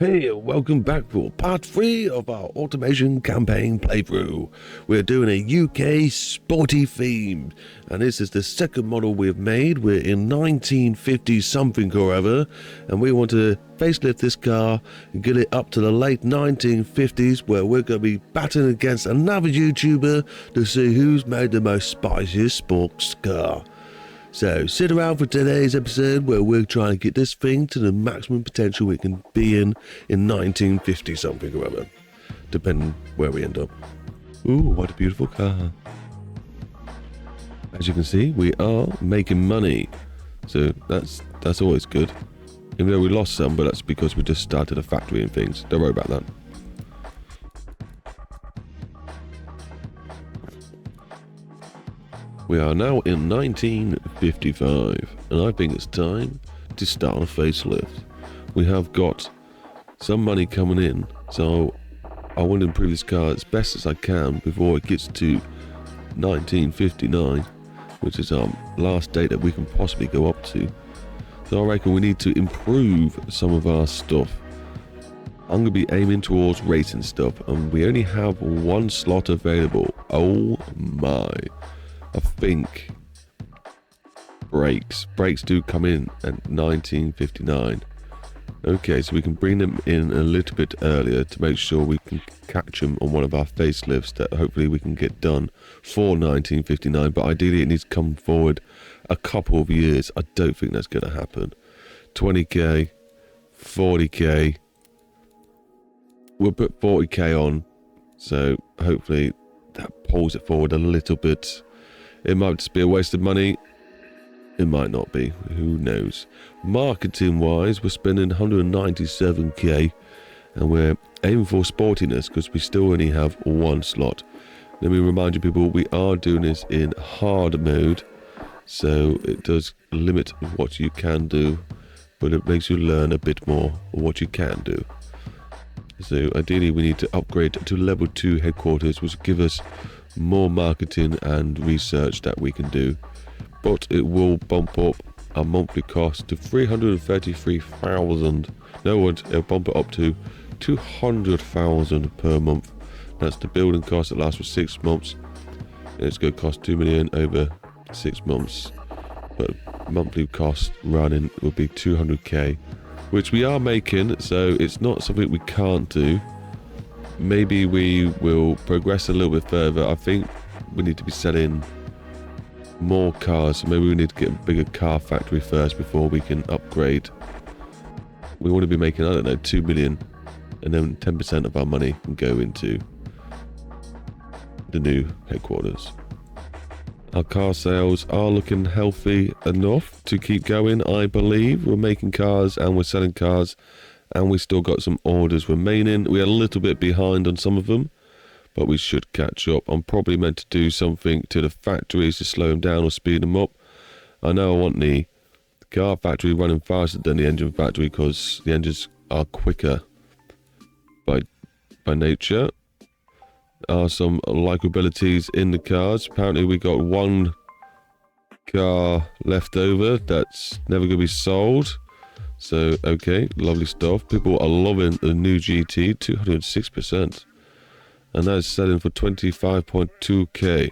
Hey, welcome back for part 3 of our automation campaign playthrough. We're doing a UK sporty theme, and this is the second model we've made. We're in 1950 something or other, and we want to facelift this car and get it up to the late 1950s, where we're going to be battling against another YouTuber to see who's made the most spiciest sports car. So sit around for today's episode where we're trying to get this thing to the maximum potential it can be in 1950 something or other, depending where we end up. Ooh, what a beautiful car. As you can see, we are making money, so that's always good. Even though we lost some, but that's because we just started a factory and things. Don't worry about that. We are now in 1955, and I think it's time to start a facelift. We have got some money coming in, so I want to improve this car as best as I can before it gets to 1959, which is our last date that we can possibly go up to. So I reckon we need to improve some of our stuff. I'm going to be aiming towards racing stuff, and we only have one slot available. Oh my. I think brakes do come in at 1959. Okay, so we can bring them in a little bit earlier to make sure we can catch them on one of our facelifts that hopefully we can get done for 1959, but ideally it needs to come forward a couple of years. I don't think that's going to happen. 20k, 40k, we'll put 40k on, so hopefully that pulls it forward a little bit. It might just be a waste of money. It might not be. Who knows? Marketing wise, we're spending 197k, and we're aiming for sportiness because we still only have one slot. Let me remind you people, we are doing this in hard mode, so it does limit what you can do, but it makes you learn a bit more of what you can do. So ideally we need to upgrade to level 2 headquarters, which will give us more marketing and research that we can do, but it will bump up our monthly cost to 333,000. No, it'll bump it up to 200,000 per month. That's the building cost that lasts for 6 months. It's going to cost 2 million over 6 months, but monthly cost running will be 200k, which we are making, so it's not something we can't do. Maybe we will progress a little bit further. I think we need to be selling more cars, so maybe we need to get a bigger car factory first before we can upgrade. We want to be making, I don't know, 2 million, and then 10% of our money can go into the new headquarters. Our car sales are looking healthy enough to keep going, I believe. We're making cars and we're selling cars, and we still got some orders remaining. We're a little bit behind on some of them, but we should catch up. I'm probably meant to do something to the factories to slow them down or speed them up. I know I want the car factory running faster than the engine factory because the engines are quicker by nature. There are some likabilities in the cars. Apparently we got one car left over that's never going to be sold. So, okay, lovely stuff. People are loving the new GT, 206%. And that is selling for 25.2k.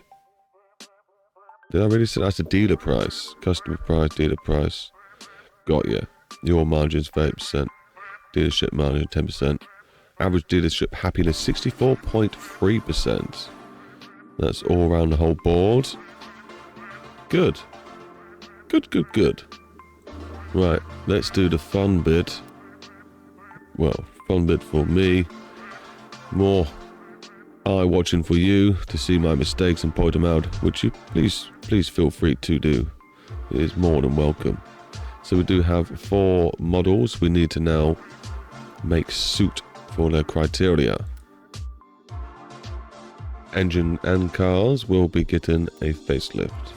Did I really say that's the dealer price? Customer price, dealer price. Got you. Your margin's 30%. Dealership margin, 10%. Average dealership happiness, 64.3%. That's all around the whole board. Good. Good. Right, let's do the fun bit. Well, fun bit for me. More eye watching for you to see my mistakes and point them out, which you please feel free to do. It is more than welcome. So we do have 4 models we need to now make suit for their criteria. Engine and cars will be getting a facelift.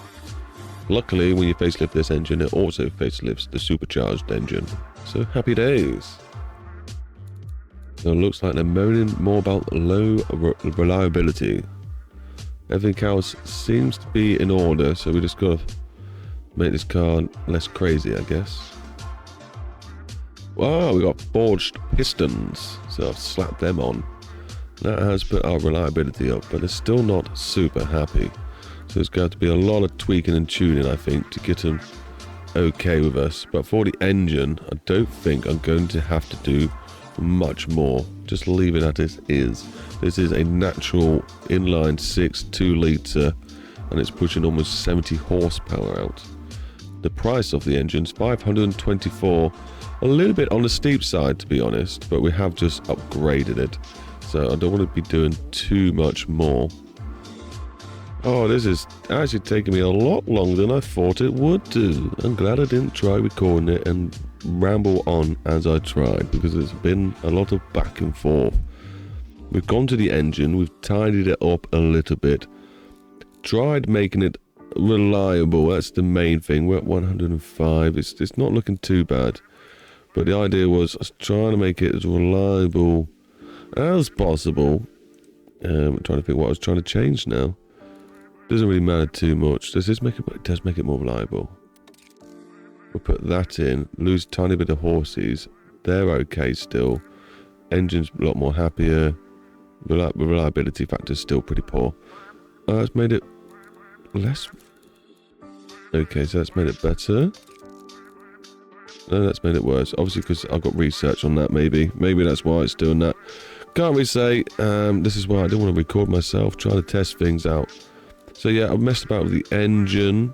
Luckily, when you facelift this engine, it also facelifts the supercharged engine. So happy days. So it looks like they're moaning more about low reliability. Everything else seems to be in order, so we just got to make this car less crazy, I guess. Wow, we got forged pistons, so I've slapped them on. That has put our reliability up, but it's still not super happy. So there's going to be a lot of tweaking and tuning, I think, to get them okay with us. But for the engine, I don't think I'm going to have to do much more. Just leave it as it is. This is a natural inline 6 2-litre, and it's pushing almost 70 horsepower out. The price of the engine's 524, a little bit on the steep side, to be honest, but we have just upgraded it. So I don't want to be doing too much more. Oh, this is actually taking me a lot longer than I thought it would do. I'm glad I didn't try recording it and ramble on as I tried, because it's been a lot of back and forth. We've gone to the engine, we've tidied it up a little bit, tried making it reliable. That's the main thing. We're at 105. It's not looking too bad, but the idea was I was trying to make it as reliable as possible. I'm trying to think what I was trying to change now. Doesn't really matter too much. Does this make it? It does make it more reliable. We'll put that in. Lose a tiny bit of horses. They're okay still. Engine's a lot more happier. Reliability factor is still pretty poor. It's made it less. Okay, so that's made it better. No, that's made it worse. Obviously, because I've got research on that. Maybe that's why it's doing that. Can't really say. This is why I didn't want to record myself, trying to test things out. So yeah, I've messed about with the engine,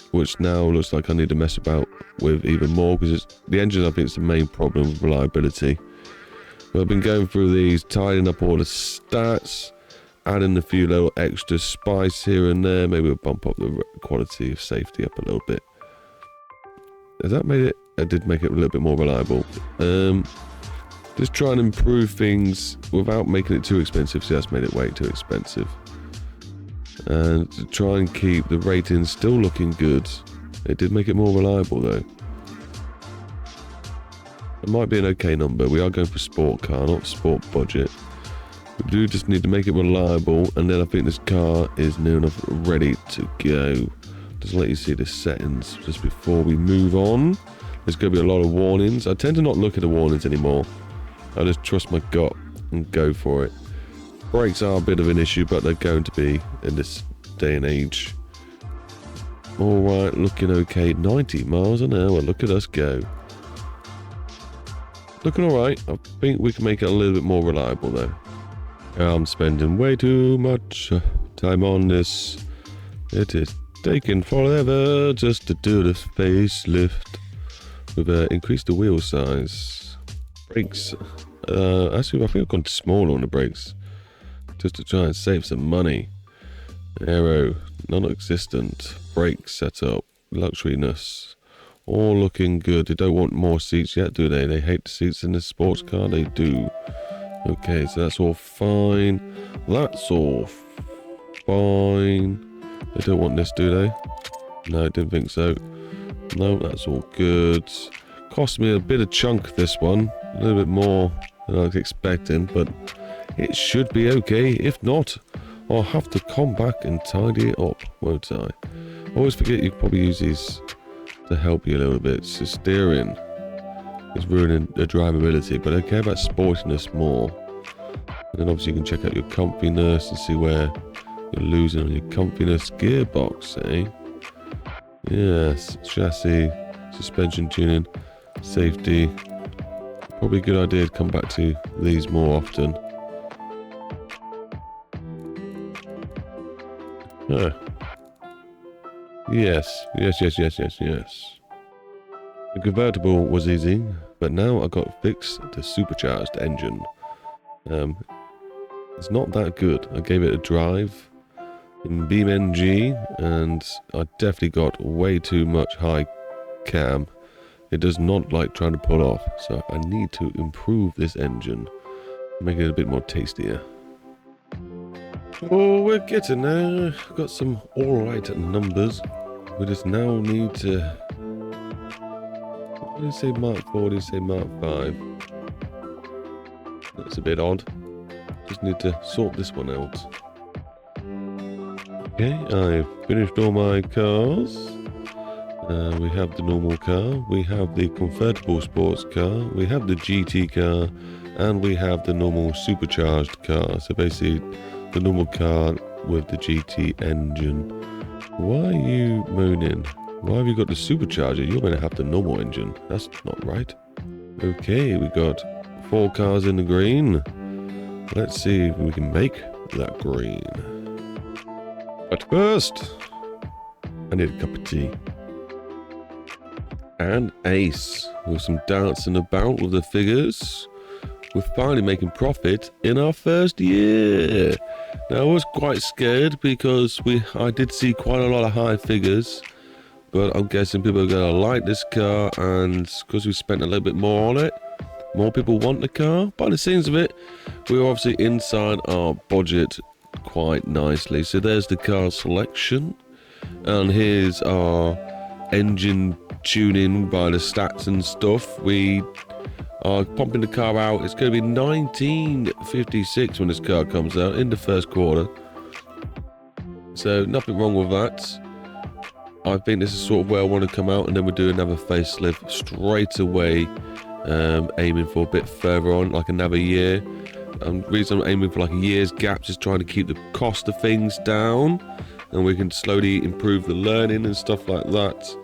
which now looks like I need to mess about with even more, because the engine I think is the main problem with reliability. But I've been going through these, tidying up all the stats, adding a few little extra spice here and there. Maybe we'll bump up the quality of safety up a little bit. Has that made it? I did make it a little bit more reliable. Just trying to improve things without making it too expensive. See, that's made it way too expensive. And to try and keep the rating still looking good. It did make it more reliable though. It might be an okay number. We are going for sport car, not sport budget. We do just need to make it reliable, and then I think this car is near enough ready to go. Just let you see the settings just before we move on. There's going to be a lot of warnings. I tend to not look at the warnings anymore. I just trust my gut and go for it. Brakes are a bit of an issue, but they're going to be in this day and age. Alright, looking okay. 90 miles an hour. Look at us go. Looking alright. I think we can make it a little bit more reliable though. I'm spending way too much time on this. It is taking forever just to do this facelift. We've increased the wheel size. Brakes. Actually, I think I've gone smaller on the brakes, just to try and save some money. Aero, non-existent. Brake setup, luxuriness, all looking good. They don't want more seats yet, do they? They hate the seats in this sports car. They do. Okay, so that's all fine. That's all fine. They don't want this, do they? No, I didn't think so. No, that's all good. Cost me a bit of chunk, this one. A little bit more than I was expecting, but it should be okay. If not, I'll have to come back and tidy it up, won't I? Always forget you can probably use these to help you a little bit. So steering is ruining the drivability, but I care about sportiness more. And then obviously you can check out your comfiness and see where you're losing on your comfiness. Gearbox, eh? Yes, chassis, suspension tuning, safety. Probably a good idea to come back to these more often. Huh. Yes. The convertible was easy, but now I got to fix the supercharged engine. It's not that good. I gave it a drive in BeamNG, and I definitely got way too much high cam. It does not like trying to pull off, so I need to improve this engine, make it a bit more tastier. Oh, we're getting there. Got some alright numbers. We just now need to... What did you say Mark 4? What did you say Mark 5? That's a bit odd. Just need to sort this one out. Okay, I've finished all my cars. We have the normal car, we have the convertible sports car, we have the GT car, and we have the normal supercharged car. So basically the normal car with the GT engine. Why are you moaning? Why have you got the supercharger? You're going to have the normal engine. That's not right. Okay, we got 4 cars in the green. Let's see if we can make that green. But first, I need a cup of tea. And Ace, with some dancing about with the figures. We're finally making profit in our first year. Now I was quite scared because I did see quite a lot of high figures, but I'm guessing people are going to like this car, and because we spent a little bit more on it, more people want the car. By the scenes of it, we're obviously inside our budget quite nicely. So there's the car selection, and here's our engine tuning by the stats and stuff. We are pumping the car out. It's going to be 1956 when this car comes out in the first quarter. So nothing wrong with that. I think this is sort of where I want to come out, and then we'll do another facelift straight away, aiming for a bit further on, like another year. The reason I'm aiming for like a year's gap is trying to keep the cost of things down, and we can slowly improve the learning and stuff like that,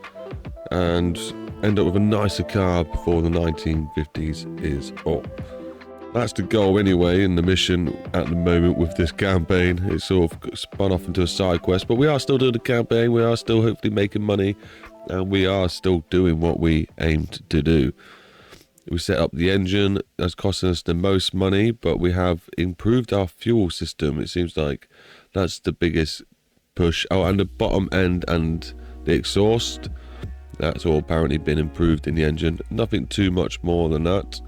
and end up with a nicer car before the 1950s is up. That's the goal anyway in the mission at the moment with this campaign. It's sort of spun off into a side quest, but we are still doing the campaign, we are still hopefully making money, and we are still doing what we aimed to do. We set up the engine, that's costing us the most money, but we have improved our fuel system. It seems like that's the biggest push. Oh, and the bottom end and the exhaust, that's all apparently been improved in the engine. Nothing too much more than that.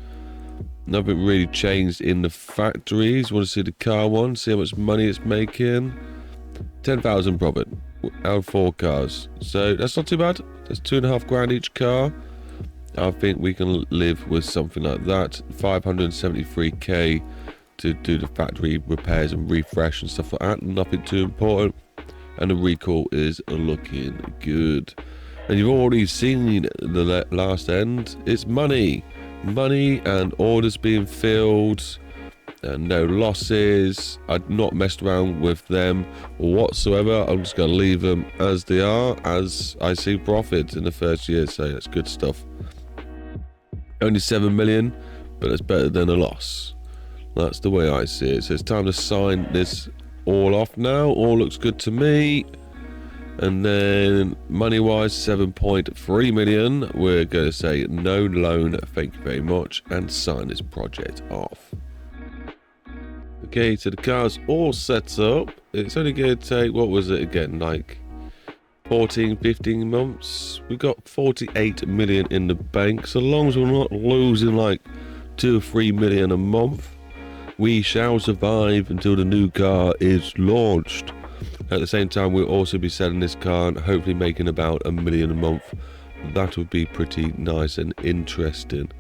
Nothing really changed in the factories. Want to see the car one, see how much money it's making. 10,000 profit out of 4 cars. So that's not too bad. That's 2.5 grand each car. I think we can live with something like that. 573k to do the factory repairs and refresh and stuff like that. Nothing too important. And the recall is looking good. And you've already seen the last end. It's money. Money and orders being filled. And no losses. I've not messed around with them whatsoever. I'm just going to leave them as they are, as I see profits in the first year. So that's good stuff. Only 7 million, but it's better than a loss. That's the way I see it. So it's time to sign this all off now. All looks good to me. And then money-wise, 7.3 million. We're going to say no loan, thank you very much, and sign this project off. Okay, so the car's all set up. It's only going to take, what was it again, like 14, 15 months. We got 48 million in the bank. So long as we're not losing like 2 or 3 million a month, we shall survive until the new car is launched. At the same time, we'll also be selling this car and hopefully making about $1 million a month. That would be pretty nice and interesting.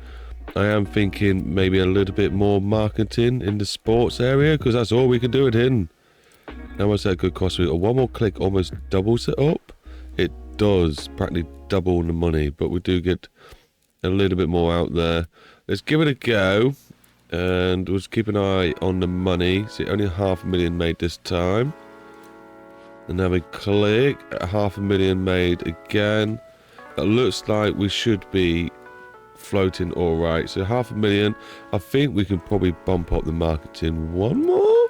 I am thinking maybe a little bit more marketing in the sports area, because that's all we can do it in. How much that could cost me? One more click almost doubles it up. It does practically double the money, but we do get a little bit more out there. Let's give it a go, and we'll just keep an eye on the money. See, only 500,000 made this time. And have a click, 500,000 made again. That looks like we should be floating all right. So 500,000. I think we can probably bump up the marketing one more.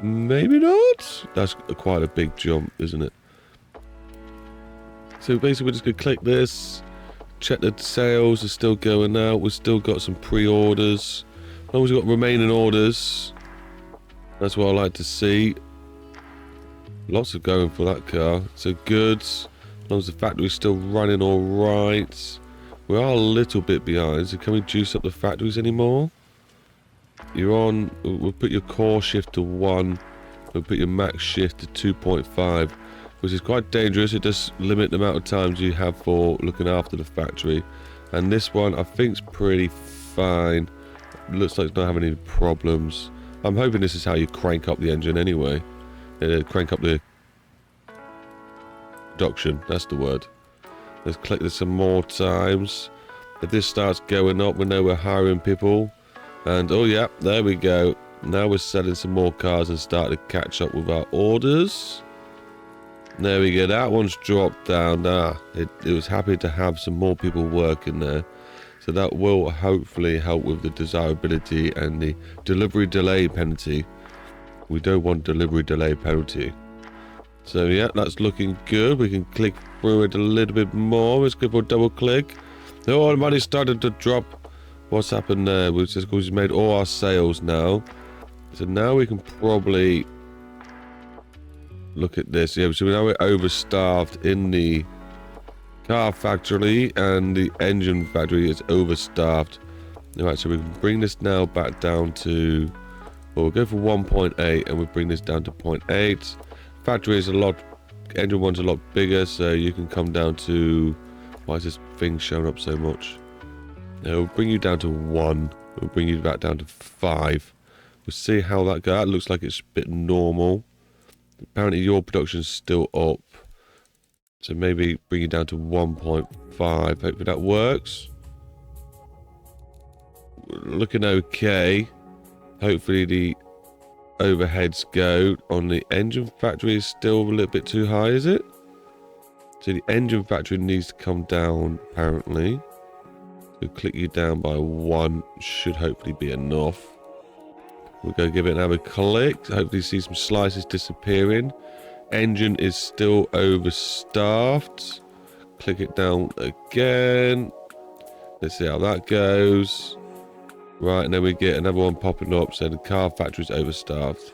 Maybe not. That's quite a big jump, isn't it? So basically we're just going to click this. Check the sales are still going out. We've still got some pre-orders. As long as we've got remaining orders. That's what I like to see. Lots of going for that car. So good. As long as the factory's still running all right. We are a little bit behind. So can we juice up the factories anymore? You're on. We'll put your core shift to 1. We'll put your max shift to 2.5, which is quite dangerous. It does limit the amount of times you have for looking after the factory. And this one I think is pretty fine. Looks like it's not having any problems. I'm hoping this is how you crank up the engine anyway. Crank up the production. That's the word. Let's click this some more times. If this starts going up, we know we're hiring people. And oh yeah, there we go. Now we're selling some more cars and starting to catch up with our orders. There we go. That one's dropped down. It was happy to have some more people working there. So that will hopefully help with the desirability and the delivery delay penalty. We don't want delivery delay penalty. So yeah, that's looking good. We can click through it a little bit more. Let's go for a double click. Oh, the money started to drop. What's happened there? We've just because we made all our sales now. So now we can probably look at this. Yeah, so now we're overstaffed in the car factory, and the engine factory is overstaffed. Alright, so we can bring this now back down to, well, we'll go for 1.8 and we'll bring this down to 0.8. Factory is a lot, engine one's a lot bigger, so you can come down to, why is this thing showing up so much? We'll bring you down to 1. We'll bring you back down to 5. We'll see how that goes. That looks like it's a bit normal. Apparently your production's still up. So maybe bring it down to 1.5. Hopefully that works. Looking okay. Hopefully the overheads go on the engine factory is still a little bit too high, is it? So the engine factory needs to come down apparently. So click you down by 1 should hopefully be enough. We'll go give it another click. Hopefully see some slices disappearing. Engine is still overstaffed. Click it down again. Let's see how that goes. Right, and then we get another one popping up. So the car factory is overstaffed.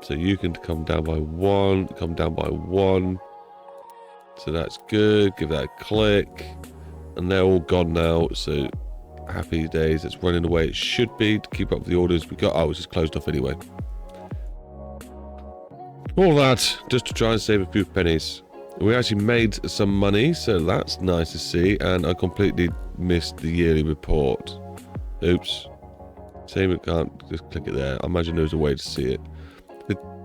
So you can come down by 1. Come down by 1. So that's good. Give that a click. And they're all gone now. So happy days. It's running the way it should be to keep up with the orders we got. Oh, it's just closed off anyway. All that just to try and save a few pennies. We actually made some money, so that's nice to see. And I completely missed the yearly report. Oops. Same, we can't just click it there. I imagine there's a way to see it.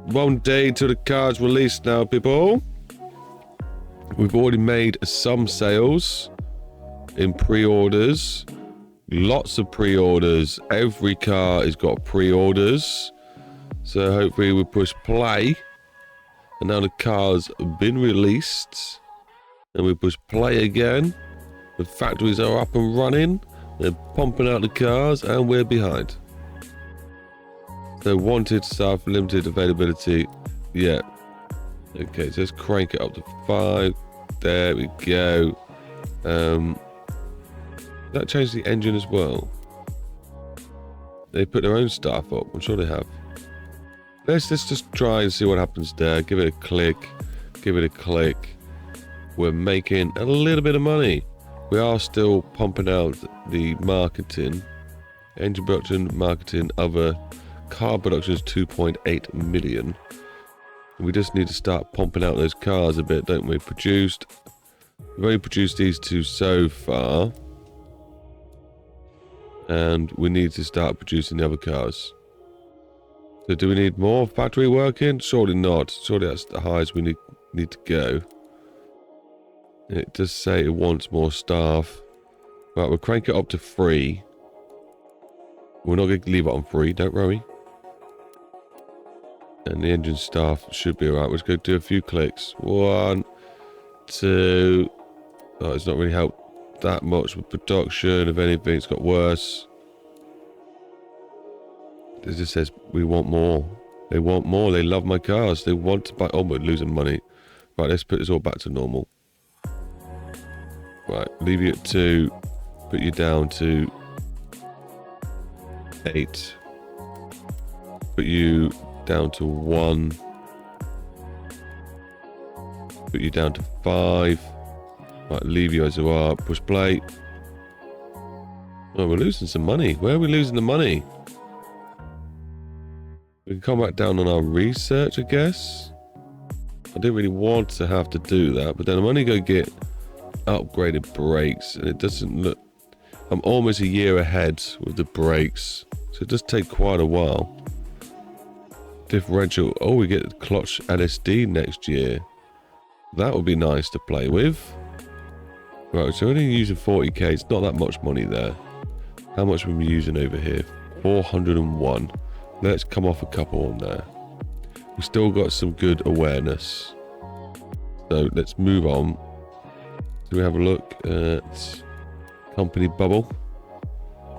1 day till the car's released now, people. We've already made some sales in pre-orders. Lots of pre-orders. Every car has got pre-orders. So hopefully we push play. And now the car's been released. And we push play again. The factories are up and running. They're pumping out the cars and we're behind. So wanted stuff, limited availability. Yeah. Okay, so let's crank it up to 5. There we go. That changed the engine as well. They put their own stuff up. I'm sure they have. Let's just try and see what happens there. Give it a click. Give it a click. We're making a little bit of money. We are still pumping out the marketing. Engine production, marketing, other. Car production is 2.8 million. We just need to start pumping out those cars a bit, don't we? We've only produced these 2 so far. And we need to start producing the other cars. So do we need more factory working? Surely not. Surely that's the highest we need to go. It does say it wants more staff. Right, we'll crank it up to 3. We're not going to leave it on 3, don't worry. And the engine staff should be alright. We're just going to do a few clicks. 1, 2. Oh, it's not really helped that much with production. If anything, it's got worse. It just says, we want more. They want more. They love my cars. They want to buy. Oh, we're losing money. Right, let's put this all back to normal. Right, leave you at 2. Put you down to 8. Put you down to 1. Put you down to 5. Right, leave you as you are. Push play. Oh, we're losing some money. Where are we losing the money? We can come back down on our research, I guess. I didn't really want to have to do that, but then I'm only going to get upgraded brakes, and it doesn't look... I'm almost a year ahead with the brakes, so it does take quite a while. Differential. Oh, we get clutch LSD next year. That would be nice to play with. Right, so only using 40k. It's not that much money there. How much are we using over here? 401. Let's come off a couple on there. We've still got some good awareness. So let's move on. Do we have a look at company bubble?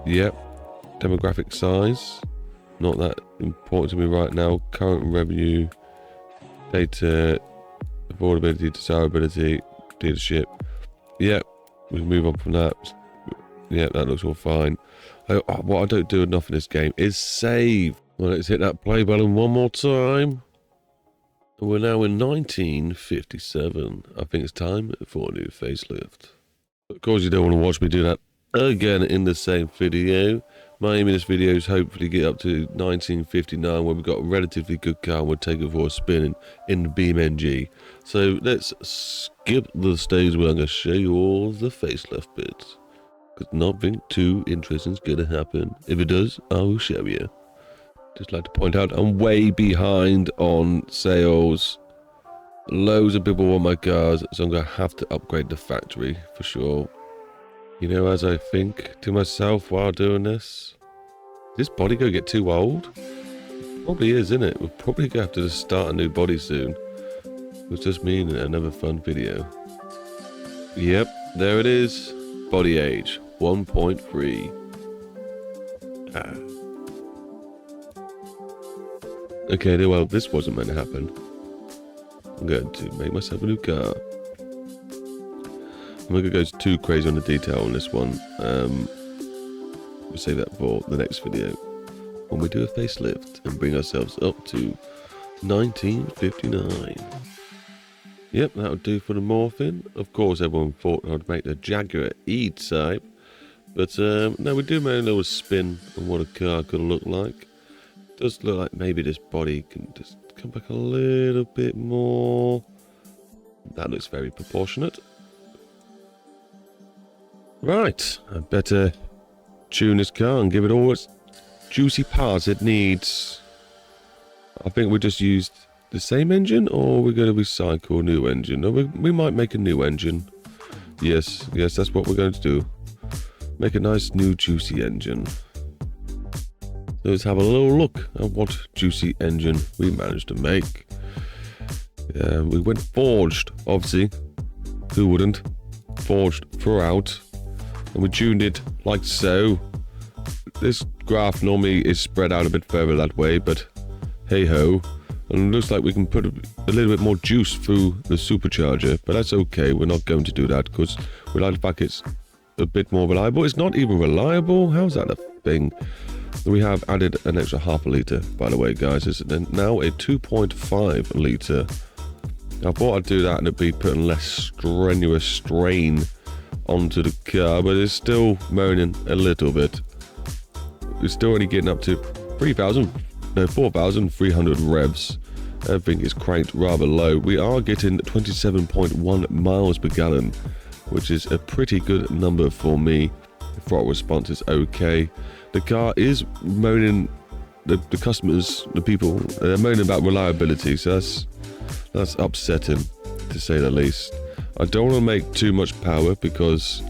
Yep. Demographic size. Not that important to me right now. Current revenue. Data. Affordability. Desirability. Dealership. Yep. We can move on from that. Yep, that looks all fine. What I don't do enough in this game is save. Well, let's hit that play button one more time. We're now in 1957. I think it's time for a new facelift. Of course, you don't want to watch me do that again in the same video. My aim in this video is hopefully get up to 1959 where we've got a relatively good car and we'll take it for a spin in the BeamNG. So let's skip the stage where I'm going to show you all the facelift bits. Because nothing too interesting is going to happen. If it does, I will show you. Just like to point out, I'm way behind on sales. Loads of people want my cars, so I'm going to have to upgrade the factory for sure. You know, as I think to myself while doing this, is this body going to get too old? Probably is, isn't it? We'll probably going to have to just start a new body soon. Which just means another fun video. Yep, there it is. Body age, 1.3. Okay, well, this wasn't meant to happen. I'm going to make myself a new car. I'm not going to go too crazy on the detail on this one. We'll save that for the next video. When we do a facelift and bring ourselves up to 1959. Yep, that'll do for the morphing. Of course, everyone thought I'd make the Jaguar E-Type. But no, we do make a little spin on what a car could look like. It does look like maybe this body can just come back a little bit more. That looks very proportionate. Right, I better tune this car and give it all its juicy parts it needs. I think we just used the same engine, or we're going to recycle a new engine. Or we might make a new engine. Yes, that's what we're going to do. Make a nice new juicy engine. So let's have a little look at what juicy engine we managed to make. We went forged, obviously. Who wouldn't? Forged throughout. And we tuned it like so. This graph normally is spread out a bit further that way, but hey ho. And it looks like we can put a little bit more juice through the supercharger, but that's okay. We're not going to do that because we like the fact it's a bit more reliable. It's not even reliable. How's that a thing? We have added an extra half a litre, by the way, guys. It's now a 2.5 litre. I thought I'd do that and it'd be putting less strenuous strain onto the car, but it's still moaning a little bit. We're still only getting up to 4,300 revs. Everything is cranked rather low. We are getting 27.1 miles per gallon, which is a pretty good number for me. The throttle response is okay. The car is moaning, the customers, the people, they're moaning about reliability, so that's upsetting, to say the least. I don't want to make too much power because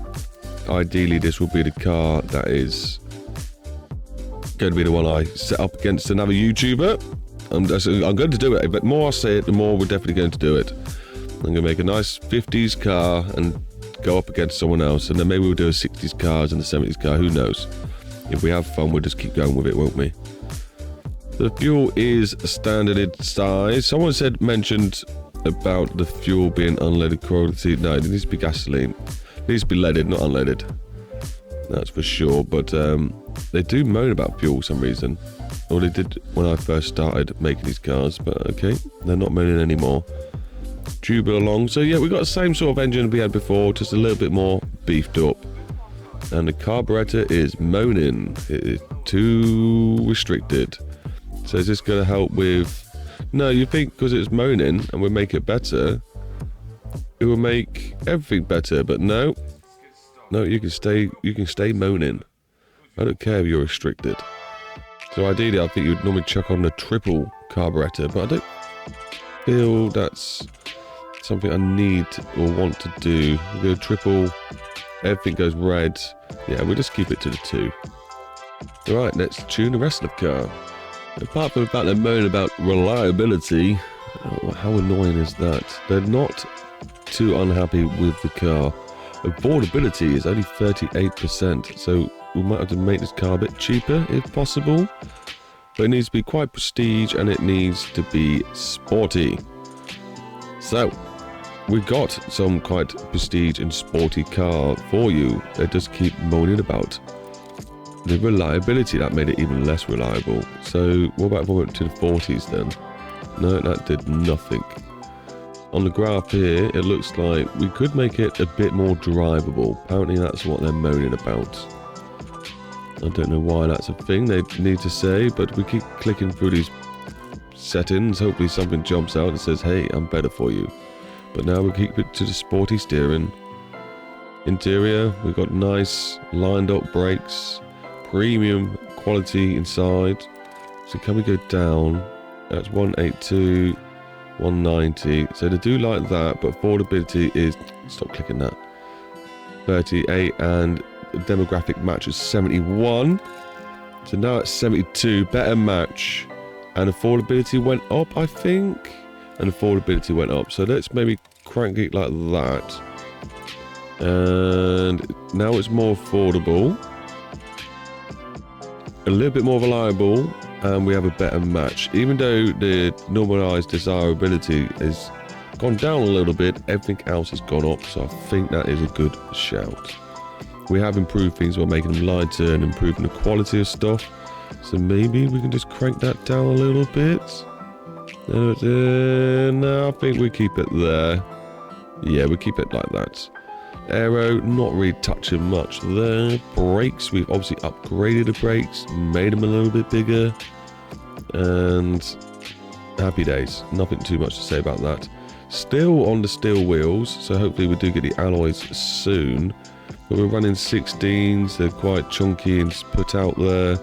ideally this will be the car that is going to be the one I set up against another YouTuber. I'm going to do it, but the more I say it, the more we're definitely going to do it. I'm going to make a nice 50s car and go up against someone else, and then maybe we'll do a 60s cars and a 70s car, who knows. If we have fun, we'll just keep going with it, won't we? The fuel is standard size. Someone mentioned about the fuel being unleaded quality. No, it needs to be gasoline. It needs to be leaded, not unleaded. That's for sure, but they do moan about fuel for some reason. Or they did when I first started making these cars, but okay, they're not moaning anymore. Tubing along, so yeah, we've got the same sort of engine we had before, just a little bit more beefed up. And the carburetor is moaning. It is too restricted. So is this going to help with... No, you think because it's moaning and we'll make it better, it will make everything better, but no. No, you can stay moaning. I don't care if you're restricted. So ideally, I think you'd normally chuck on a triple carburetor, but I don't feel that's something I need or want to do. We go triple, everything goes red. Yeah, we'll just keep it to the 2. Alright, let's tune the rest of the car. Apart from the fact they're moaning about reliability, how annoying is that? They're not too unhappy with the car. Affordability is only 38%, so we might have to make this car a bit cheaper if possible. But it needs to be quite prestige and it needs to be sporty. So, we got some quite prestige and sporty car for you. They just keep moaning about the reliability. That made it even less reliable. So, what about if we went to the 40s then? No, that did nothing. On the graph here, it looks like we could make it a bit more drivable. Apparently that's what they're moaning about. I don't know why that's a thing they need to say, but we keep clicking through these settings. Hopefully something jumps out and says, hey, I'm better for you. But now we keep it to the sporty steering. Interior, we've got nice lined up brakes, premium quality inside. So can we go down? That's 182, 190. So they do like that, but affordability is, stop clicking that, 38, and demographic match is 71. So now it's 72, better match. And affordability went up, I think. And affordability went up. So let's maybe crank it like that. And now it's more affordable. A little bit more reliable. And we have a better match. Even though the normalized desirability has gone down a little bit, everything else has gone up. So I think that is a good shout. We have improved things by making them lighter and improving the quality of stuff. So maybe we can just crank that down a little bit. No, I think we keep it there. Yeah, we keep it like that. Aero, not really touching much there. Brakes, we've obviously upgraded the brakes, made them a little bit bigger. And happy days. Nothing too much to say about that. Still on the steel wheels, so hopefully we do get the alloys soon. But we're running 16s, they're quite chunky and put out there.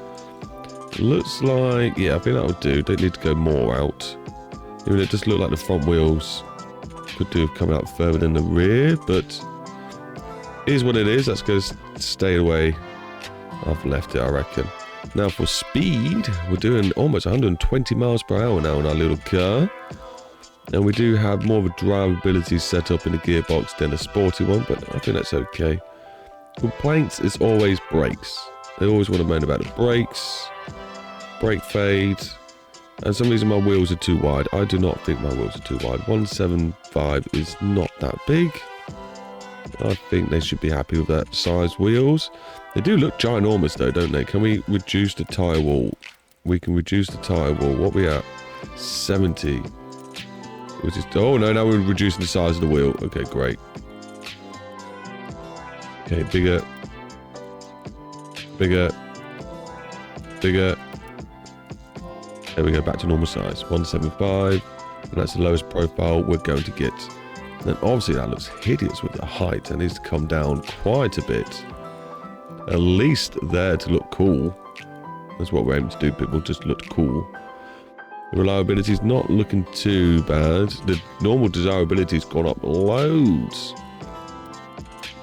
Looks like, yeah, I think that would do. Don't need to go more out. Even it just looked like the front wheels could do have come out further than the rear, but it is what it is. That's going to stay away. I've left it, I reckon. Now for speed, we're doing almost 120 miles per hour now in our little car. And we do have more of a drivability setup in the gearbox than a sporty one, but I think that's okay. Complaints is always brakes. They always want to moan about the brakes, brake fade, and some reason my wheels are too wide. I do not think my wheels are too wide. 175 is not that big. I think they should be happy with that size wheels. They do look ginormous though, don't they? Can we reduce the tyre wall? We can reduce the tyre wall. What are we at? 70. Which is, oh no, now we're reducing the size of the wheel. Okay, great. Okay, bigger. Bigger. Bigger. There we go, back to normal size. 175. And that's the lowest profile we're going to get. And obviously that looks hideous with the height. It needs to come down quite a bit. At least there to look cool. That's what we're aiming to do. People just look cool. The reliability is not looking too bad. The normal desirability's gone up loads.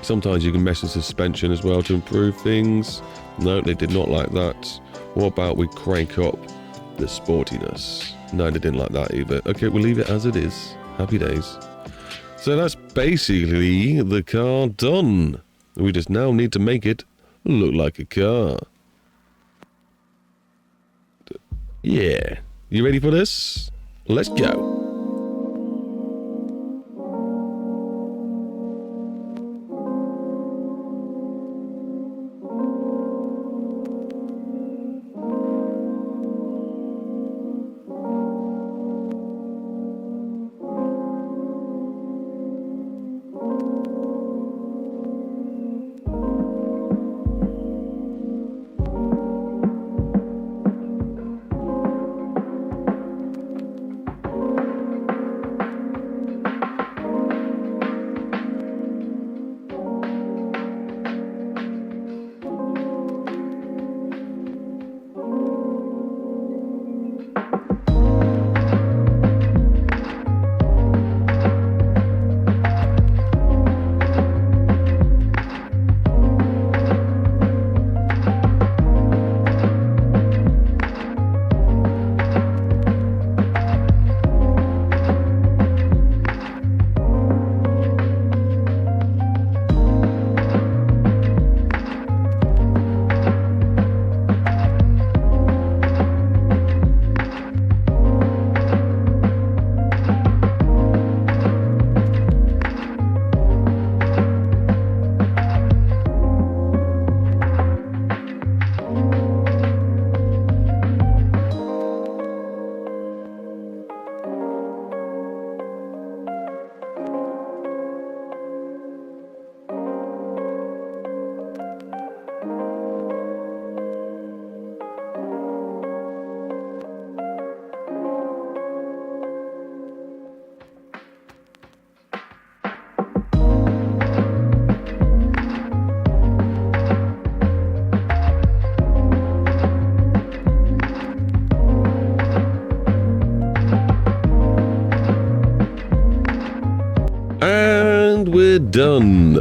Sometimes you can mess with suspension as well to improve things. No, they did not like that. What about we crank up the sportiness? No, they didn't like that either. Okay, we'll leave it as it is. Happy days. So that's basically the car done. We just now need to make it look like a car. Yeah. You ready for this? Let's go. we're done.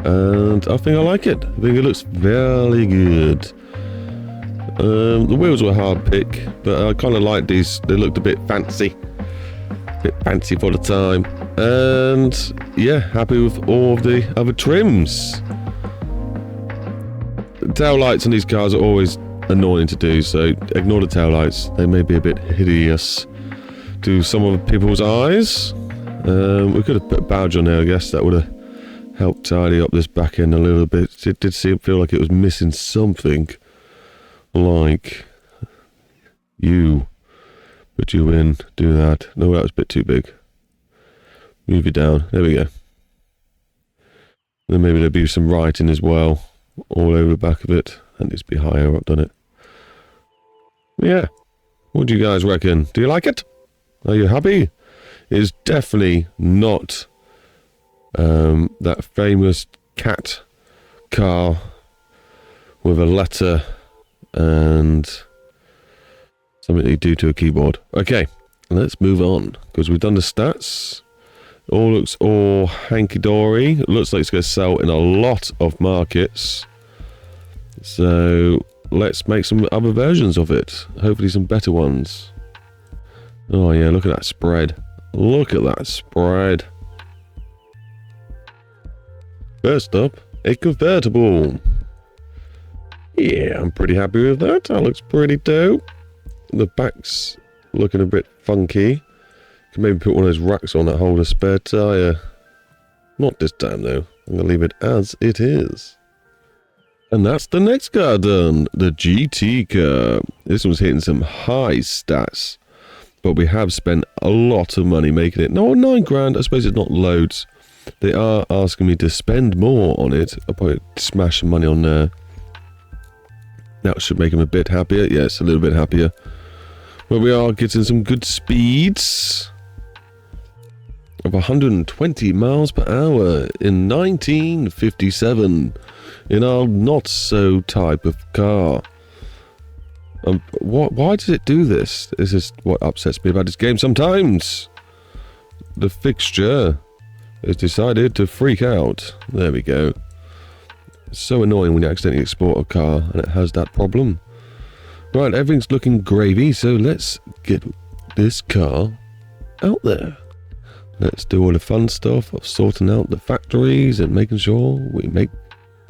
And I think I like it. I think it looks very good. The wheels were a hard pick, but I kind of like these. They looked a bit fancy. Bit fancy for the time. And yeah, happy with all of the other trims. The tail lights on these cars are always annoying to do, so ignore the tail lights. They may be a bit hideous to some of people's eyes. We could have put a badge on there, I guess. That would have helped tidy up this back end a little bit. It did feel like it was missing something. Like you. Put you in, do that. No, that was a bit too big. Move it down. There we go. Then maybe there'll be some writing as well, all over the back of it. That needs to be higher up, doesn't it? Yeah. What do you guys reckon? Do you like it? Are you happy? It's definitely not that famous cat car with a letter and something you do to a keyboard. Okay, let's move on, because we've done the stats. All looks all hanky-dory. It looks like it's going to sell in a lot of markets. So let's make some other versions of it. Hopefully some better ones. Oh yeah, look at that spread. Look at that spread. First up, a convertible. Yeah, I'm pretty happy with that. That looks pretty dope. The back's looking a bit funky. Can maybe put one of those racks on that hold a spare tyre. Not this time though. I'm going to leave it as it is. And that's the next car done. The GT car. This one's hitting some high stats. But we have spent a lot of money making it. No, 9 grand. I suppose it's not loads. They are asking me to spend more on it. I'll probably smash some money on there. That should make them a bit happier. Yes, a little bit happier. But we are getting some good speeds of 120 miles per hour in 1957 in our not-so type of car. Why does it do this? This is what upsets me about this game sometimes. The fixture has decided to freak out. There we go. It's so annoying when you accidentally export a car and it has that problem. Right, everything's looking gravy, so let's get this car out there. Let's do all the fun stuff of sorting out the factories and making sure we make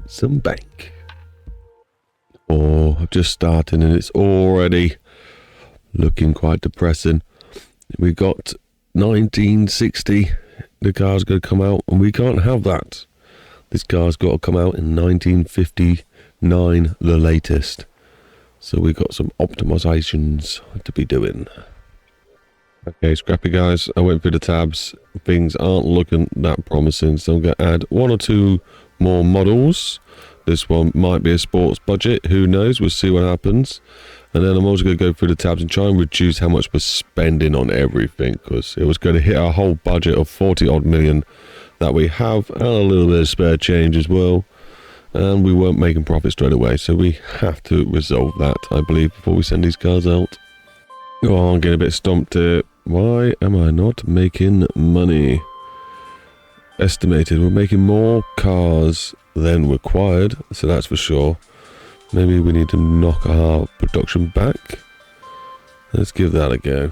some bank. Oh, I've just started and it's already looking quite depressing. We got 1960, the car's going to come out, and we can't have that. This car's got to come out in 1959, the latest. So we got some optimizations to be doing. Okay, scrappy guys, I went through the tabs. Things aren't looking that promising, so I'm going to add 1 or 2 more models. This one might be a sports budget, who knows, we'll see what happens. And then I'm also going to go through the tabs and try and reduce how much we're spending on everything, because it was going to hit our whole budget of 40 odd million that we have, and a little bit of spare change as well. And we weren't making profit straight away, so we have to resolve that, I believe, before we send these cars out. Oh, I'm getting a bit stumped here. Why am I not making money? Estimated, we're making more cars than required, so that's for sure. Maybe we need to knock our production back. Let's give that a go.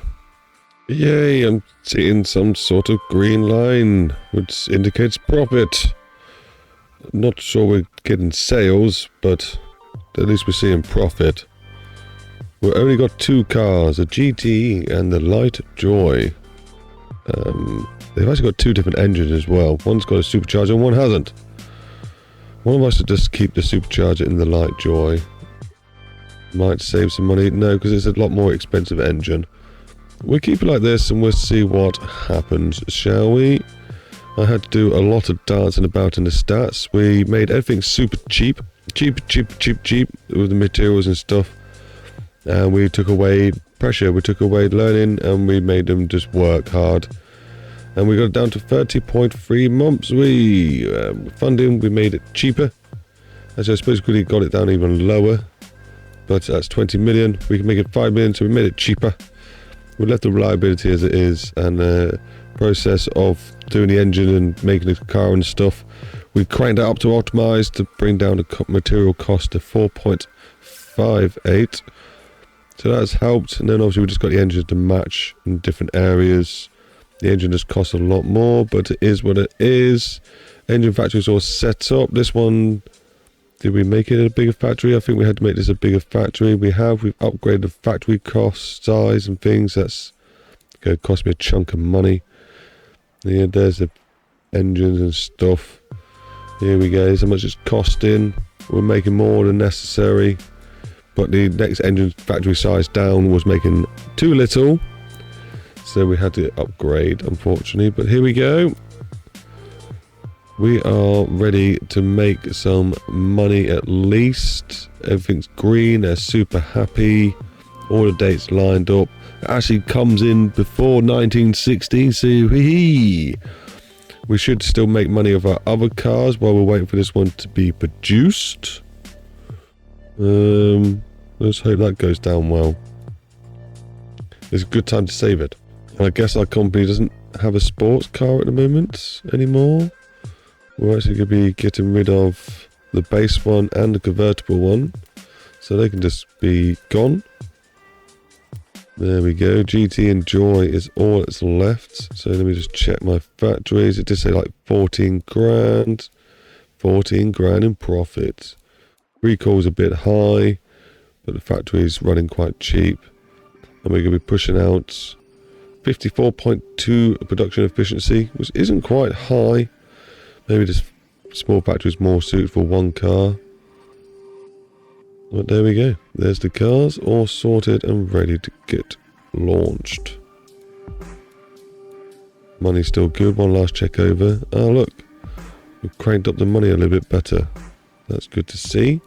Yay, I'm seeing some sort of green line, which indicates profit. Not sure we're getting sales, but at least we're seeing profit. We've only got 2 cars, a GT and the Light Joy. They've actually got 2 different engines as well. One's got a supercharger and one hasn't. One of us should just keep the supercharger in the Light Joy. Might save some money. No, because it's a lot more expensive engine. We'll keep it like this and we'll see what happens, shall we? I had to do a lot of dancing about in the stats. We made everything super cheap. Cheap with the materials and stuff. And we took away pressure, we took away learning, and we made them just work hard. And we got it down to 30.3 months. Funding, we made it cheaper. As I suppose we got it down even lower. But that's 20 million. We can make it 5 million, so we made it cheaper. We left the reliability as it is, and the process of doing the engine and making the car and stuff, we cranked it up to optimize to bring down the material cost to 4.58. So that's helped, and then obviously we just got the engine to match in different areas. The engine just costs a lot more, but it is what it is. Engine factory is all set up. This one, did we make it a bigger factory? I think we had to make this a bigger factory. We've upgraded the factory cost, size and things. That's going to cost me a chunk of money. Yeah, there's the engines and stuff. Here we go, here's how much it's costing. We're making more than necessary. But the next engine factory size down was making too little. So we had to upgrade, unfortunately. But here we go. We are ready to make some money at least. Everything's green, they're super happy. All the dates lined up. It actually comes in before 1960, so we should still make money of our other cars while we're waiting for this one to be produced. Let's hope that goes down well. It's a good time to save it. I guess our company doesn't have a sports car at the moment anymore. We're actually going to be getting rid of the base one and the convertible one, so they can just be gone. There we go. GT and Joy is all that's left. So let me just check my factories. It did say like 14 grand. 14 grand in profit. Recall's a bit high, but the factory's running quite cheap. And we're going to be pushing out 54.2 production efficiency, which isn't quite high. Maybe this small factory is more suited for one car. But there we go. There's the cars all sorted and ready to get launched. Money's still good. One last check over. Oh look, we've cranked up the money a little bit better. That's good to see.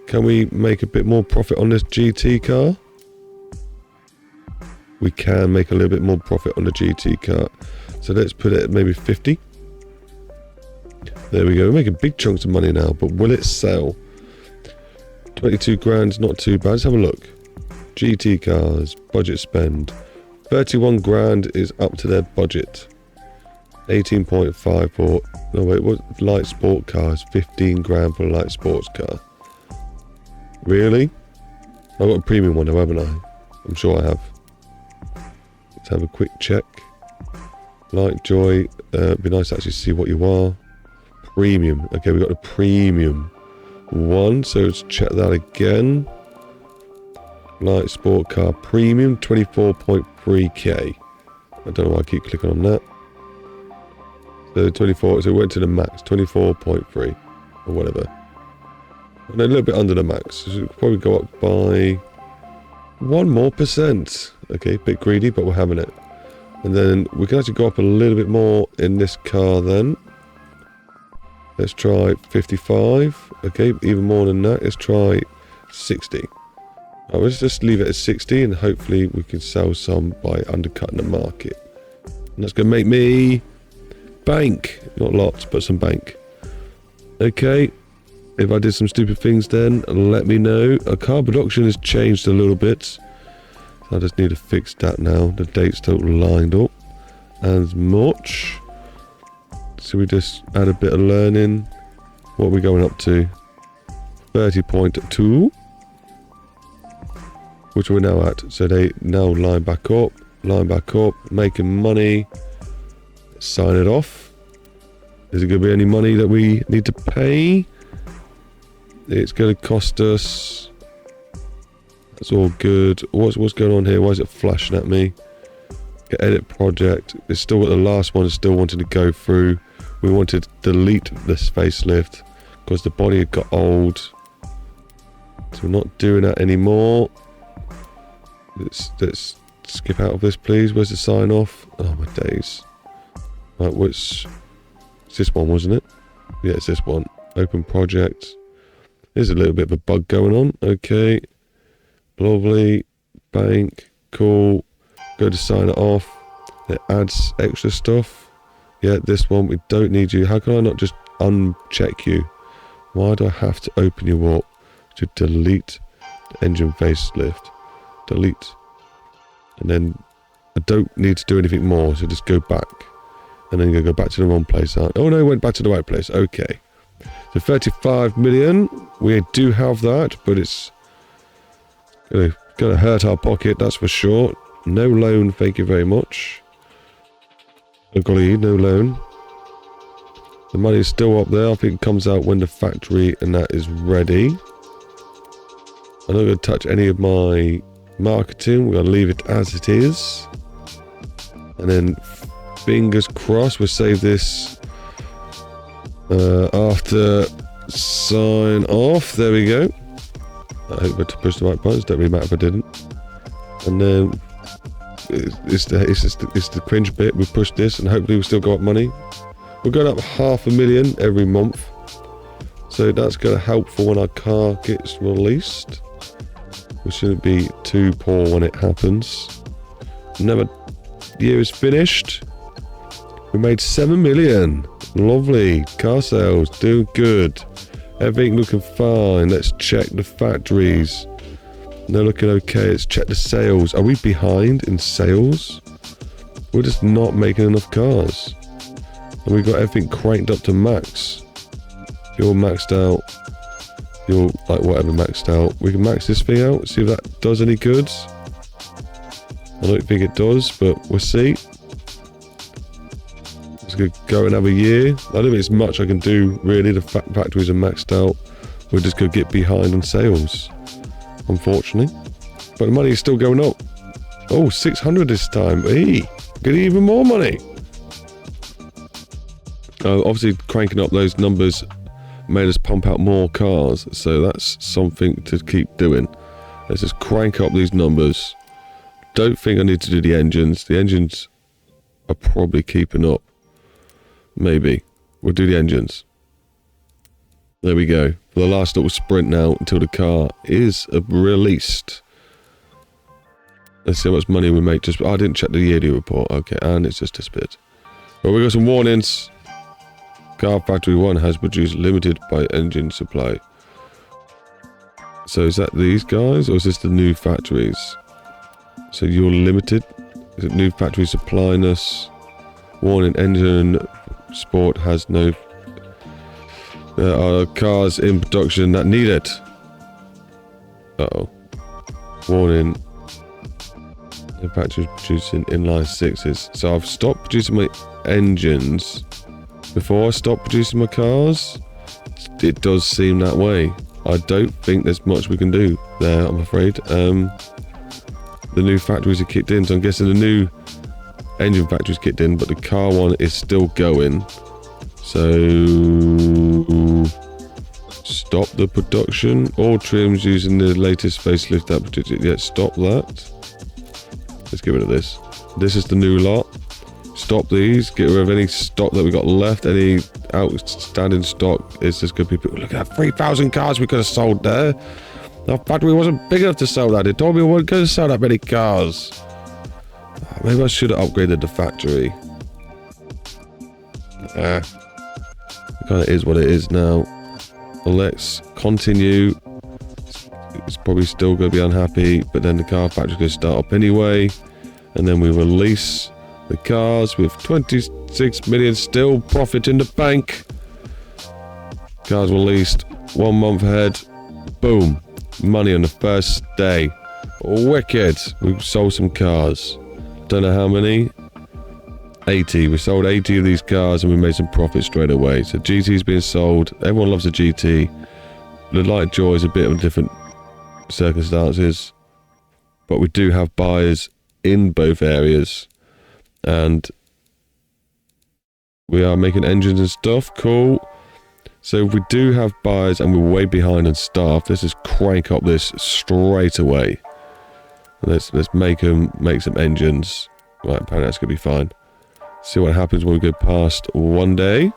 Can we make a bit more profit on this GT car? We can make a little bit more profit on the GT car. So let's put it at maybe 50. There we go. We're making big chunks of money now, but will it sell? 22 grand's not too bad. Let's have a look. GT cars, budget spend. 31 grand is up to their budget. 18.5 for... No wait, what light sport cars? 15 grand for a light sports car. Really? I've got a premium one though, haven't I? I'm sure I have. Let's have a quick check. Light Joy. It'd be nice to actually see what you are. Premium. Okay, we got a premium one, so let's check that again. Light sport car premium, 24.3k. I don't know why I keep clicking on that. So 24, so it went to the max, 24.3 or whatever. And a little bit under the max, so it'll probably go up by 1% more. Okay, bit greedy, but we're having it. And then we can actually go up a little bit more in this car then. Let's try 55. Okay, even more than that. Let's try 60. Let's just leave it at 60 and hopefully we can sell some by undercutting the market. And that's going to make me bank. Not lots, but some bank. Okay. If I did some stupid things then, let me know. Our car production has changed a little bit. So I just need to fix that now. The dates don't line up as much. So we just add a bit of learning. What are we going up to? 30.2. Which we're now at. So they now line back up, making money. Sign it off. Is it going to be any money that we need to pay? It's going to cost us. That's all good. What's going on here? Why is it flashing at me? Edit project. It's still got the last one. Is still wanting to go through. We wanted to delete this facelift because the body had got old. So we're not doing that anymore. Let's skip out of this, please. Where's the sign off? Oh my days. Right, it's this one, wasn't it? Yeah, it's this one. Open project. There's a little bit of a bug going on. Okay. Lovely. Bank. Cool. Go to sign it off. It adds extra stuff. Yeah, this one, we don't need you. How can I not just uncheck you? Why do I have to open you up to delete the engine facelift? Delete. And then I don't need to do anything more, so just go back. And then go back to the wrong place. Oh no, it went back to the right place. Okay. So 35 million. We do have that, but it's gonna hurt our pocket, that's for sure. No loan, thank you very much. Oh golly, no loan. The money is still up there. I think it comes out when the factory and that is ready. I'm not going to touch any of my marketing. We're going to leave it as it is. And then, fingers crossed, we'll save this after sign off. There we go. I hope I pushed the right buttons. Don't really matter if I didn't. And then, it's the cringe bit. We push this and hopefully we'll still go up money. We're going up 500,000 every month. So that's going to help for when our car gets released. We shouldn't be too poor when it happens. Another year is finished. We made 7 million. Lovely. Car sales doing good. Everything looking fine. Let's check the factories. They're looking okay. Let's check the sales. Are we behind in sales? We're just not making enough cars. And we've got everything cranked up to max. You're maxed out. You're like whatever maxed out. We can max this thing out, see if that does any good. I don't think it does, but we'll see. It's going to go another year. I don't think it's much I can do really. The factories are maxed out. We're just going to get behind on sales, unfortunately. But the money is still going up. Oh, 600 this time. Hey, getting even more money. Obviously, cranking up those numbers made us pump out more cars, so that's something to keep doing. Let's just crank up these numbers. Don't think I need to do the engines. The engines are probably keeping up. Maybe. We'll do the engines. There we go. For the last little sprint now until the car is released. Let's see how much money we make. I didn't check the yearly report. Okay, and it's just this bit. Well, we got some warnings. Car Factory 1 has produced limited by engine supply. So is that these guys or is this the new factories? So you're limited? Is it new factory supplying us? Warning, engine sport has no... There are cars in production that need it. Uh-oh. Warning. The factory is producing inline sixes. So I've stopped producing my engines. Before I stop producing my cars, it does seem that way. I don't think there's much we can do there, I'm afraid. The new factories are kicked in, so I'm guessing the new engine factories kicked in, but the car one is still going. So, stop the production. All trims using the latest facelift that produced. Yeah, stop that. Let's get rid of this. This is the new lot. Stop these, get rid of any stock that we got left, any outstanding stock. It's just good people. Look at that, 3,000 cars we could have sold there. The factory wasn't big enough to sell that. It told me we weren't going to sell that many cars. Maybe I should have upgraded the factory. It kind of is what it is now. Well, let's continue. It's probably still going to be unhappy, but then the car factory's going to start up anyway. And then we release the cars with 26 million still profit in the bank. Cars released 1 month ahead. Boom. Money on the first day. Wicked. We sold some cars. Don't know how many. 80. We sold 80 of these cars and we made some profit straight away. So GT's being sold. Everyone loves a GT. The Light Joy is a bit of different circumstances. But we do have buyers in both areas. And we are making engines and stuff. Cool. So if we do have buyers and we're way behind on staff, let's just crank up this straight away. Let's make some engines. Right, apparently that's gonna be fine. See what happens when we go past 1 day.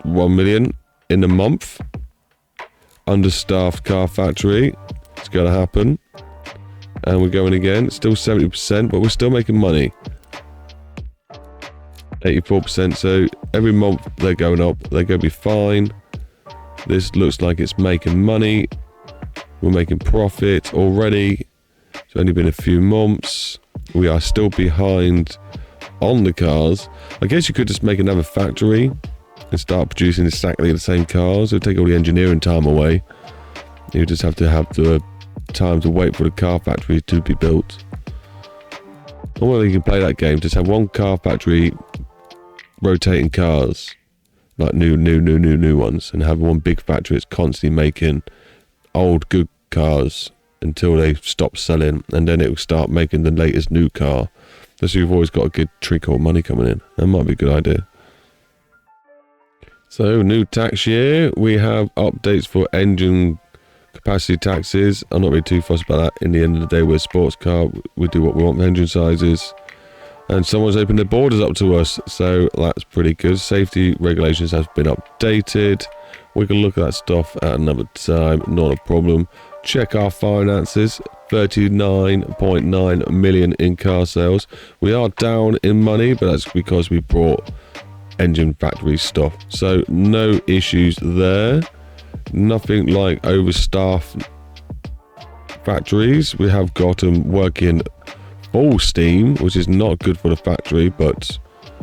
1 million in a month. Understaffed car factory. It's gonna happen. And we're going again. It's still 70%, but we're still making money. 84%. So every month they're going up. They're going to be fine. This looks like it's making money. We're making profit already. It's only been a few months. we are still behind on the cars. I guess you could just make another factory and start producing exactly the same cars. It would take all the engineering time away. You just have to have the time to wait for the car factory to be built. Or whether you can play that game, just have one car factory rotating cars, like new ones, and have one big factory that's constantly making old good cars until they stop selling, and then it will start making the latest new car. So you've always got a good trickle of money coming in. That might be a good idea. So, new tax year, we have updates for engine capacity taxes. I'm not really too fussed about that. In the end of the day, we're a sports car. We do what we want with engine sizes. And someone's opened their borders up to us, so that's pretty good. Safety regulations have been updated. We can look at that stuff at another time, not a problem. Check our finances, 39.9 million in car sales. We are down in money, but that's because we brought engine factory stuff. So no issues there. Nothing like overstaffed factories. We have got them working full steam, which is not good for the factory, but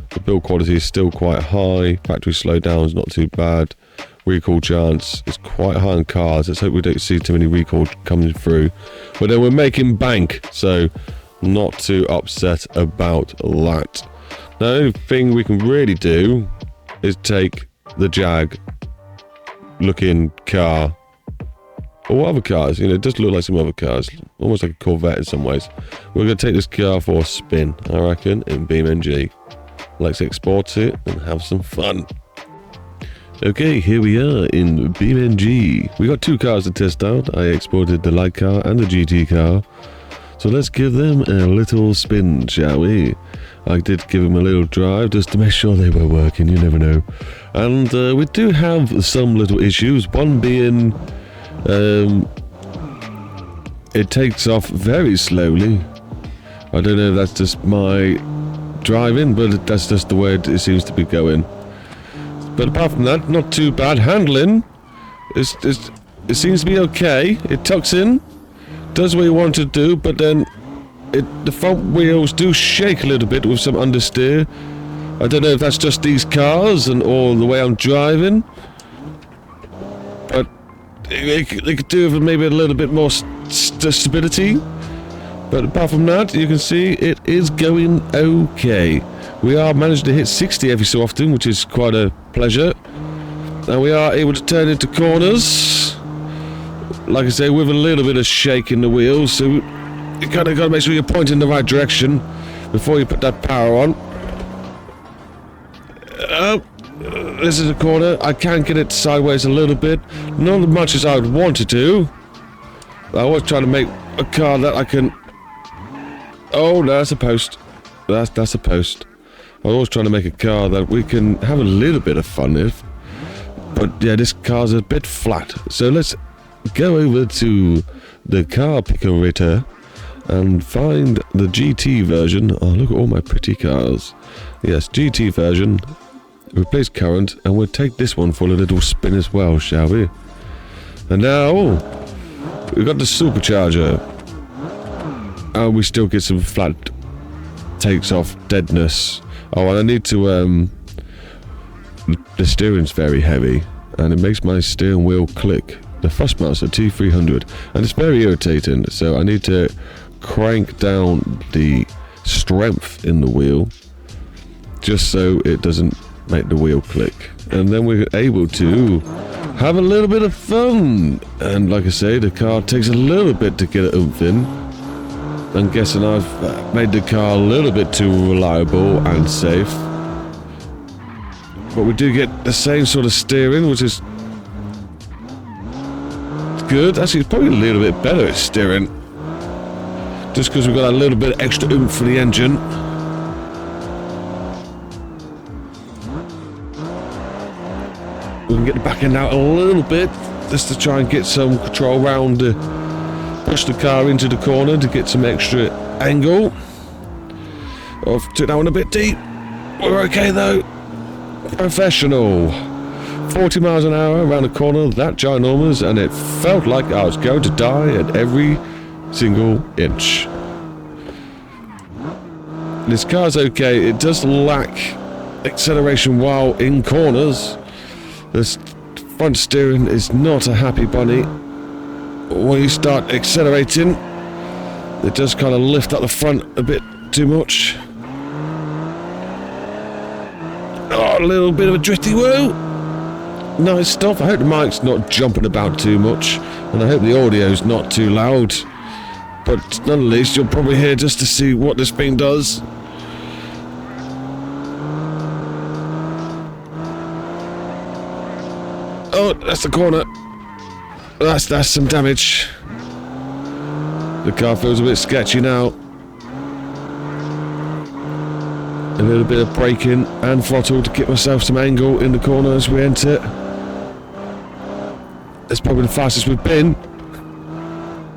the build quality is still quite high. Factory slowdown is not too bad. Recall chance is quite high on cars. Let's hope we don't see too many recalls coming through. But then we're making bank, so not too upset about that. The only thing we can really do is take the Jag looking car, or other cars, you know, it does look like some other cars, almost like a Corvette in some ways. We're going to take this car for a spin, I reckon, in BeamNG. Let's export it and have some fun. Okay, here we are in BeamNG. We got two cars to test out. I exported the light car and the GT car. So let's give them a little spin, shall we? I did give them a little drive just to make sure they were working, you never know. And we do have some little issues. One being, it takes off very slowly. I don't know if that's just my driving, but that's just the way it seems to be going. But apart from that, not too bad. Handling, it seems to be okay. It tucks in, does what you want to do, but then the front wheels do shake a little bit with some understeer. I don't know if that's just these cars or the way I'm driving, but they could do with maybe a little bit more stability. But apart from that, you can see it is going okay. We are managing to hit 60 every so often, which is quite a pleasure. And we are able to turn into corners, like I say, with a little bit of shake in the wheels. So you kind of got to make sure you're pointing in the right direction before you put that power on. This is a corner. I can get it sideways a little bit. Not as much as I would want to do. I was trying to make a car that I can... Oh, no, that's a post. That's a post. I was always trying to make a car that we can have a little bit of fun with. But yeah, this car's a bit flat. So let's go over to the car picker and find the GT version. Oh, look at all my pretty cars. Yes, GT version. Replace current, and we'll take this one for a little spin as well, shall we? And now we've got the supercharger. And we still get some flat takes off deadness. Oh, and I need to, the steering's very heavy, and it makes my steering wheel click. The Thrustmaster T300, and it's very irritating, so I need to crank down the strength in the wheel, just so it doesn't make the wheel click. And then we're able to have a little bit of fun. And like I say, the car takes a little bit to get it oomph in. I'm guessing I've made the car a little bit too reliable and safe. But we do get the same sort of steering, which is good. Actually, it's probably a little bit better at steering. Just because we've got a little bit of extra oomph for the engine. We can get the back end out a little bit, just to try and get some control round push the car into the corner to get some extra angle. I've took that one a bit deep. We're okay though. Professional. 40 miles an hour around the corner, that ginormous, and it felt like I was going to die at every single inch. This car's okay. It does lack acceleration while in corners. This front steering is not a happy bunny. When you start accelerating, it does kind of lift up the front a bit too much. Oh, a little bit of a drifty woo. Nice stuff. I hope the mic's not jumping about too much, and I hope the audio's not too loud. But none the least, you'll probably hear just to see what this thing does. Oh, that's the corner. That's some damage. The car feels a bit sketchy now. A little bit of braking and throttle to get myself some angle in the corner as we enter. That's probably the fastest we've been.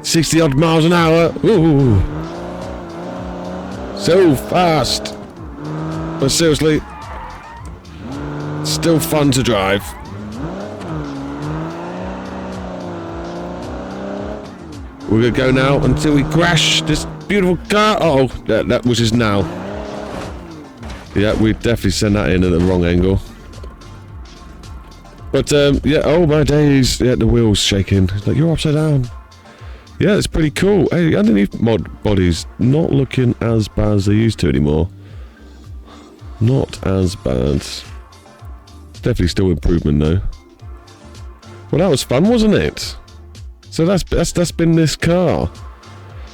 60 odd miles an hour. Ooh. So fast. But seriously, still fun to drive. We're going to go now until we crash this beautiful car. Oh, that which is now. Yeah, we definitely sent that in at the wrong angle. But, yeah, oh my days. Yeah, the wheel's shaking. It's like, you're upside down. Yeah, it's pretty cool. Hey, underneath mod bodies, not looking as bad as they used to anymore. Not as bad. Definitely still improvement, though. Well, that was fun, wasn't it? So that's been this car.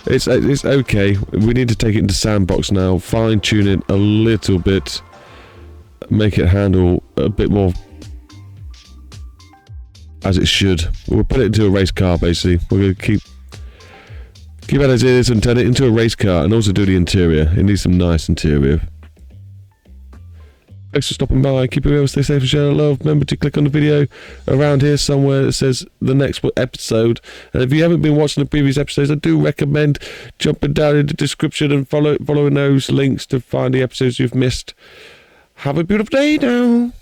It's okay. We need to take it into sandbox now, fine tune it a little bit, make it handle a bit more as it should. We'll put it into a race car basically. We're going to keep it as it is and turn it into a race car, and also do the interior. It needs some nice interior. Thanks for stopping by. Keep it real, stay safe and share love. Remember to click on the video around here somewhere that says the next episode. And if you haven't been watching the previous episodes, I do recommend jumping down in the description and following those links to find the episodes you've missed. Have a beautiful day now.